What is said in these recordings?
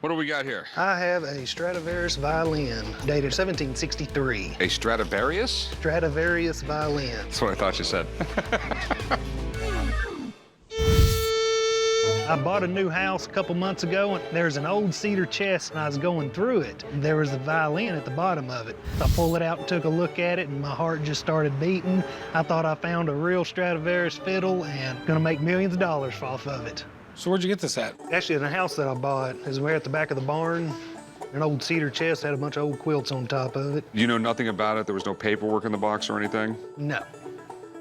What do we got here? I have a Stradivarius violin, dated 1763. A Stradivarius? Stradivarius violin. That's what I thought you said. I bought a new house a couple months ago, and there's an old cedar chest, and I was going through it. There was a violin at the bottom of it. I pulled it out and took a look at it, and my heart just started beating. I thought I found a real Stradivarius fiddle and gonna make millions of dollars off of it. So where'd you get this at? Actually, in the house that I bought is way at the back of the barn. An old cedar chest had a bunch of old quilts on top of it. You know nothing about it? There was no paperwork in the box or anything? No.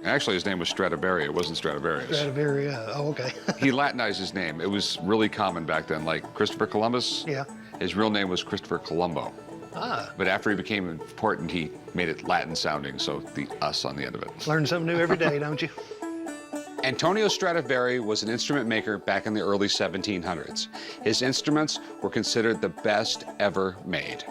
Actually, his name was Stradivari. It wasn't Stradivarius. Stradivarius, oh, okay. He Latinized his name. It was really common back then, like Christopher Columbus. Yeah. His real name was Christopher Colombo. Ah. But after he became important, he made it Latin sounding, so the us on the end of it. Learn something new every day, don't you? Antonio Stradivari was an instrument maker back in the early 1700s. His instruments were considered the best ever made.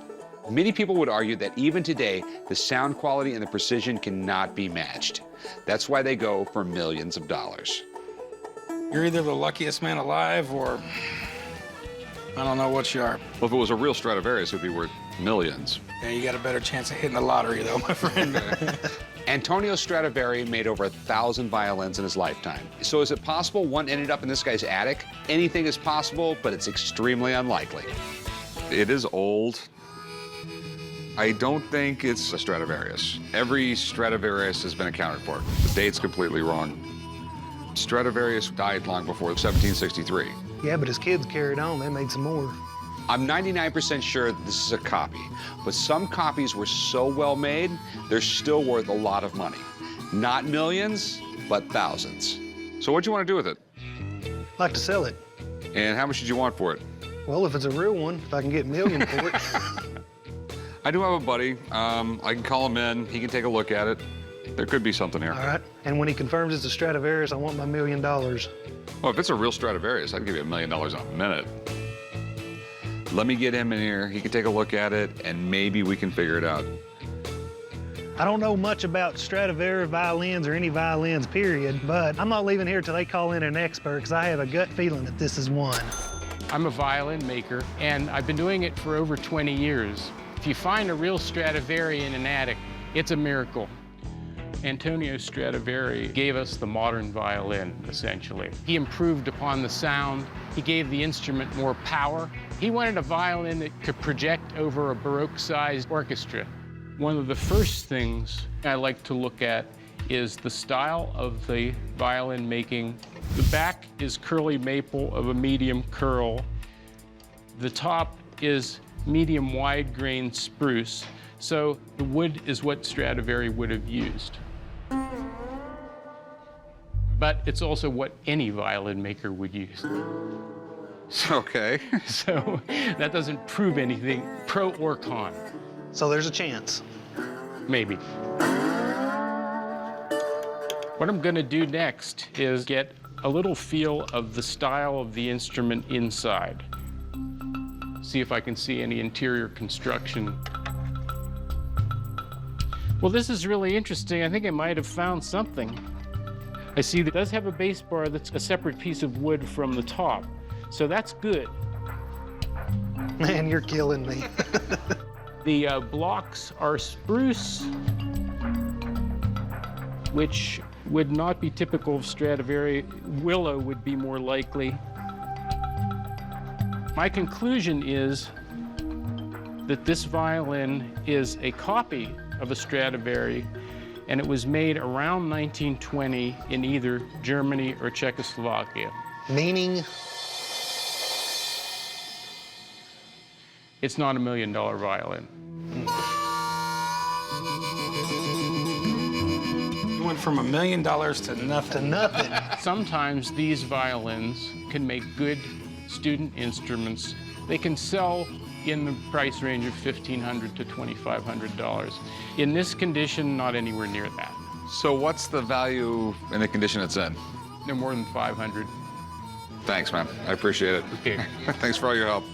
Many people would argue that even today, the sound quality and the precision cannot be matched. That's why they go for millions of dollars. You're either the luckiest man alive or I don't know what you are. Well, if it was a real Stradivarius, it would be worth millions. Yeah, you got a better chance of hitting the lottery though, my friend. Antonio Stradivari made over 1,000 violins in his lifetime. So is it possible one ended up in this guy's attic? Anything is possible, but it's extremely unlikely. It is old. I don't think it's a Stradivarius. Every Stradivarius has been accounted for. The date's completely wrong. Stradivarius died long before 1763. Yeah, but his kids carried on. They made some more. I'm 99% sure that this is a copy, but some copies were so well made, they're still worth a lot of money. Not millions, but thousands. So what'd you want to do with it? I'd like to sell it. And how much did you want for it? Well, if it's a real one, if I can get a million for it. I do have a buddy. I can call him in. He can take a look at it. There could be something here. All right. And when he confirms it's a Stradivarius, I want my $1 million. Well, if it's a real Stradivarius, I'd give you $1 million in a minute. Let me get him in here. He can take a look at it, and maybe we can figure it out. I don't know much about Stradivarius violins or any violins, period, but I'm not leaving here till they call in an expert, because I have a gut feeling that this is one. I'm a violin maker, and I've been doing it for over 20 years. If you find a real Stradivari in an attic, it's a miracle. Antonio Stradivari gave us the modern violin, essentially. He improved upon the sound. He gave the instrument more power. He wanted a violin that could project over a Baroque-sized orchestra. One of the first things I like to look at is the style of the violin making. The back is curly maple of a medium curl. The top is medium wide grain spruce. So the wood is what Stradivari would have used. But it's also what any violin maker would use. Okay. So that doesn't prove anything, pro or con. So there's a chance. Maybe. What I'm going to do next is get a little feel of the style of the instrument inside. See if I can see any interior construction. Well, this is really interesting. I think I might have found something. I see that it does have a bass bar that's a separate piece of wood from the top. So that's good. Man, you're killing me. The blocks are spruce, which would not be typical of Stradivari. Willow would be more likely. My conclusion is that this violin is a copy of a Stradivari, and it was made around 1920 in either Germany or Czechoslovakia. Meaning? It's not $1 million violin. You went from $1 million to nothing. To nothing. Sometimes these violins can make good student instruments. They can sell in the price range of $1,500 to $2,500. In this condition, not anywhere near that. So what's the value in the condition it's in? No more than 500. Thanks, man. I appreciate it. Okay. Thanks for all your help.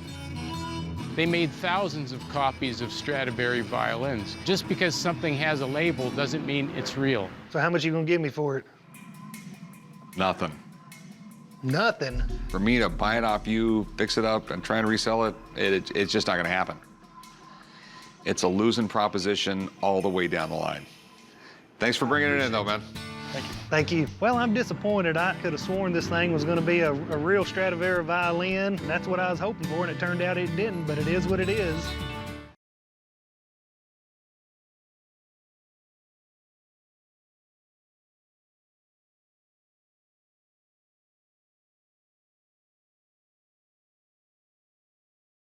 They made thousands of copies of Stradivari violins. Just because something has a label doesn't mean it's real. So how much you gonna give me for it? Nothing. nothing. For me to buy it off you, fix it up, and try and resell it, it's just not gonna happen. It's a losing proposition all the way down the line. Thanks for bringing it in though, man. Thank you. Thank you. Well, I'm disappointed. I could have sworn this thing was gonna be a real Stradivarius violin. That's what I was hoping for, and it turned out it didn't, but it is what it is.